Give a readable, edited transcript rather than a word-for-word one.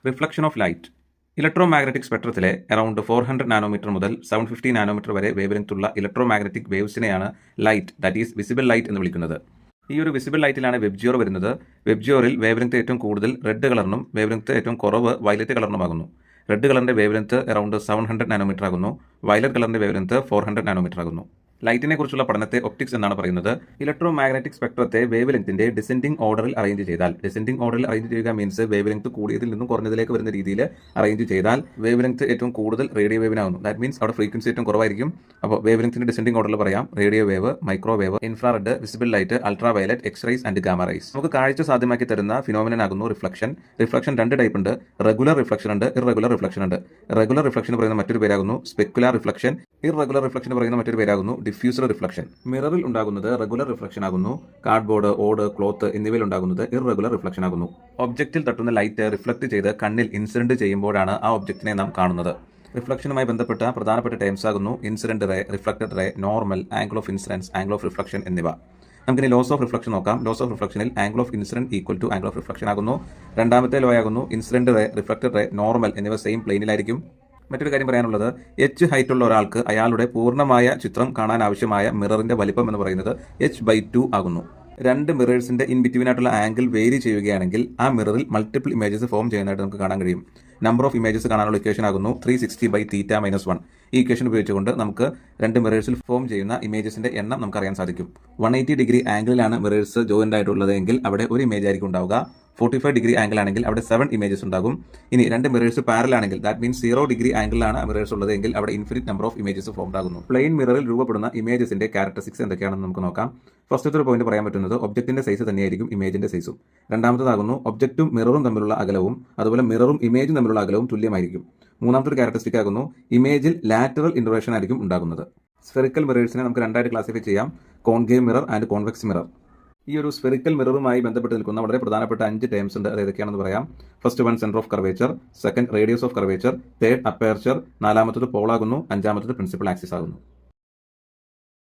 Reflection of light. Electromagnetic സ്പെക്ട്രത്തിലെ around 400 nanometre മുതൽ 750 nanometre വരെ വേവ്ലെങ്ത്തുള്ള ഇലക്ട്രോമാഗ്നറ്റിക് വേവ്സിനെയാണ് light, that is visible light എന്ന് വിളിക്കുന്നത്. ഈ ഒരു വിസിബിൾ ലൈറ്റിലാണ് വെബ്ജിയോർ വരുന്നത്. വെബ്ജിയോറിൽ വേവ്ലെങ്ത് ഏറ്റവും കൂടുതൽ റെഡ് കളറിനും വേവ്ലെങ്ത് ഏറ്റവും കുറവ് violet കളറിനുമാകുന്നു. Red കളറിന്റെ wavelength around 700 nanometre ആകുന്നു. വയലറ്റ് കളറിന്റെ വേവ്ലെങ്ത് 400 നാനോമീറ്റർ ആകുന്നു. ലൈറ്റിനെ കുറിച്ചുള്ള പഠനത്തെ ഒപ്റ്റിക്സ് എന്നാണ് പറയുന്നത്. ഇലക്ട്രോമാഗ്നറ്റിക് സ്പെക്ട്രത്തെ വേവ് ലെങ്ത്തിന്റെ ഡിസെൻഡിംഗ് ഓർഡറിൽ അറേഞ്ച് ചെയ്താൽ, ഡിസെൻഡിംഗ് ഓർഡറിൽ അറേഞ്ച് ചെയ്യുക മീൻസ് വേവ് ലെങ്ത് കൂടിയതിൽ നിന്നും കുറഞ്ഞതിലേക്ക് വരുന്ന രീതിയിൽ അറേഞ്ച് ചെയ്താൽ വേവ് ലെങ്ത് ഏറ്റവും കൂടുതൽ റേഡിയോ വേവിനാകുന്നു. ദാറ്റ് മീൻസ് അവിടെ ഫ്രീക്വൻസി ഏറ്റവും കുറവായിരിക്കും. അപ്പോൾ വേവ് ലെങ്ത്തിന്റെ ഡിസെൻഡിംഗ് ഓർഡറിൽ പറയാം radio wave, microwave, infrared, visible light, ultraviolet, x-rays and gamma rays. നമുക്ക് കാഴ്ച സാധ്യമാക്കി തരുന്ന ഫിനോമിനൻ ആകുന്നു റിഫ്ലക്ഷൻ. റിഫ്ലക്ഷൻ രണ്ട് ടൈപ്പ് ഉണ്ട്. റെഗുലർ റിഫ്ലക്ഷൻ ഉണ്ട്, ഇറഗുലർ റിഫ്ലക്ഷൻ ഉണ്ട്. റെഗുലർ റിഫ്ലക്ഷൻ പറയുന്ന മറ്റൊരു പേരാകുന്നു സ്പെക്കുലാർ റിഫ്ലക്ഷൻ. ഇറഗുലർ റിഫ്ലക്ഷൻ പറയുന്ന മറ്റൊരു പേരാകുന്നു ഡിഫ്യൂസർ റിഫ്ലക്ഷൻ. മിററിൽ ഉണ്ടാകുന്നത് റെഗുലർ റിഫ്ലക്ഷൻ ആകുന്നു. കാർഡ്ബോർഡ്, ഓട്, ക്ലോത്ത് എന്നിവയിൽ ഉണ്ടാകുന്നത് ഇറഗുലർ റിഫ്ലക്ഷൻ ആകുന്നു. ഒബ്ജക്റ്റിൽ തട്ടുന്ന ലൈറ്റ് റിഫ്ലക്ട് ചെയ്ത് കണ്ണിൽ ഇൻസിഡന്റ് ചെയ്യുമ്പോഴാണ് ആ ഒബ്ജക്റ്റിനെ നാം കാണുന്നത്. റിഫ്ലക്ഷനുമായി ബന്ധപ്പെട്ട പ്രധാനപ്പെട്ട ടേംസ് ആകുന്നു incident ray, reflected ray, normal, angle of incidence, angle of reflection എന്നിവ. നമുക്കിനി ലോസ് ഓഫ് റിഫ്ലക്ഷൻ നോക്കാം. ലോസ് ഓഫ് റിഫ്ലക്ഷനിൽ angle of incident equal to angle of reflection ആകുന്നു. രണ്ടാമത്തെ ലോ ആകുന്നു incident ray, reflected ray, normal എന്നിവ same പ്ലെയിനിലായിരിക്കും. മറ്റൊരു കാര്യം പറയാനുള്ളത്, h ഹൈറ്റുള്ള ഒരാൾക്ക് അയാളുടെ പൂർണ്ണമായ ചിത്രം കാണാൻ ആവശ്യമായ മിററിന്റെ വലിപ്പം എന്ന് പറയുന്നത് h/2 ആകുന്നു. രണ്ട് മിറേഴ്സിന്റെ ഇൻ ബിറ്റ്വീൻ ആയിട്ടുള്ള ആംഗിൾ വേരി ചെയ്യുകയാണെങ്കിൽ ആ മിററിൽ മൾട്ടിപ്പിൾ ഇമേജസ് ഫോം ചെയ്യുന്നതായിട്ട് നമുക്ക് കാണാൻ കഴിയും. നമ്പർ ഓഫ് ഇമേജസ് കാണാനുള്ള ഇക്വേഷൻ ആകുന്നു 360/θ-1. ഈ ഇക്വേഷൻ ഉപയോഗിച്ചുകൊണ്ട് നമുക്ക് രണ്ട് മിറേഴ്സിൽ ഫോം ചെയ്യുന്ന ഇമേജസിന്റെ എണ്ണം നമുക്ക് അറിയാൻ സാധിക്കും. 180 ഡിഗ്രി ആംഗിളിലാണ് മിറേഴ്സ് ജോയിന്റ് ആയിട്ടുള്ളത് എങ്കിൽ അവിടെ ഒരു ഇമേജ് ആയിരിക്കും ഉണ്ടാവുക. 45 ഡിഗ്രി ആംഗിൾ ആണെങ്കിൽ അവിടെ 7 ഇമേജസ് ഉണ്ടാകും. ഇനി രണ്ട് മിറേഴ്സ് പാരലൽ ആണെങ്കിൽ, ദാറ്റ് മീൻസ് 0 ഡിഗ്രി ആംഗിളിലാണ് മിറേഴ്സ് ഉള്ളത് എങ്കിൽ അവിടെ infinite number of images form ആകുന്നു. പ്ലെയിൻ മിററിൽ രൂപപ്പെടുന്ന ഇമേജസിന്റെ ക്യാരക്ടറിസ്റ്റിക്സ് എന്തൊക്കെയാണെന്ന് നമുക്ക് നോക്കാം. ഫസ്റ്റത്തെ ഒരു പോയിന്റ് പറയാൻ പറ്റുന്നത് ഒബ്ജക്റ്റിന്റെ സൈസ് തന്നെയായിരിക്കും ഇമേജിന്റെ സൈസും. രണ്ടാമത്തേതാകുന്നു ഒബ്ജക്റ്റും മിററും തമ്മിലുള്ള അകലവും അതുപോലെ മിററും ഇമേജും തമ്മിലുള്ള അകലവും തുല്യമായിരിക്കും. മൂന്നാമത്തെ ഒരു ക്യാരക്ടറിസ്റ്റിക് ആകുന്നു ഇമേജിൽ ലാറ്ററൽ ഇൻട്രവേഷൻ ആയിരിക്കും ഉണ്ടാകുന്നത്. സ്ഫെറിക്കൽ മിറേഴ്സിനെ നമുക്ക് രണ്ടായിട്ട് ക്ലാസിഫൈ ചെയ്യാം, concave mirror and convex mirror. ഈ ഒരു സ്ഫെറിക്കൽ മിററുമായി ബന്ധപ്പെട്ട് നിൽക്കുന്ന വളരെ പ്രധാനപ്പെട്ട 5 ടേംസ് ഉണ്ട്. അത് ഏതൊക്കെയാണെന്ന് പറയാം. First one centre of curvature, second radius of curvature, third aperture, നാലാമത്തത് പോളാകുന്നു, അഞ്ചാമത്തത് പ്രിൻസിപ്പൽ ആക്സിസ് ആകുന്നു.